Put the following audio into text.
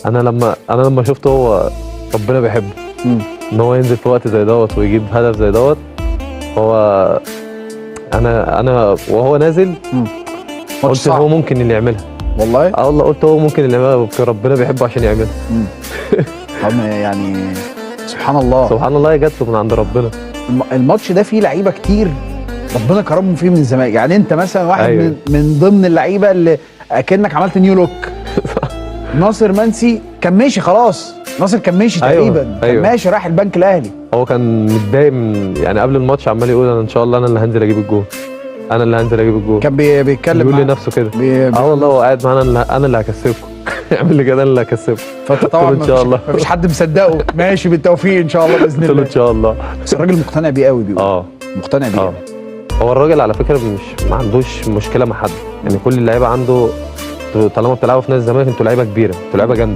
انا لما شفته هو ربنا بيحبه مم. ان هو ينزل في وقت زي دوت ويجيب هدف زي دوت. هو انا وهو نازل ماتش قلت صعب هو ممكن اللي يعملها. والله. والله قلت هو ممكن اللي يعملها، ربنا بيحبه عشان يعملها. يعني سبحان الله. سبحان الله، هي جات له من عند ربنا. الماتش ده فيه لعيبه كتير ربنا كرمهم فيه من زمان. يعني انت مثلا واحد أيوة. من ضمن اللعيبه اللي اكنك عملت نيو لوك. ناصر منسي كان ماشي خلاص، ناصر كان ماشي أيوة. تقريبا. أيوة. كان ماشي راح البنك الاهلي. هو كان متضايق من يعني قبل الماتش عمال يقول انا ان شاء الله انا اللي هنزل اجيب الجول، انا اللي هنزل اجيب الجول. كان بيتكلم بيقول لنفسه كده. والله هو قاعد معانا انا اللي هكسبكم. يعمل لي كده انا اللي هكسبكم. فانت طبعا ان شاء الله مفيش حد مصدقه. ماشي بالتوفيق ان شاء الله باذن قلت له الله. ان شاء الله. بس الراجل مقتنع بيه قوي بيقول. مقتنع بيه قوي. هو الراجل على فكره ما عندوش مشكله مع حد، يعني كل اللعيبه عنده طالما بتلعبوا في نادي الزمالك انتوا لعيبه كبيره، انتوا لعيبه جامده.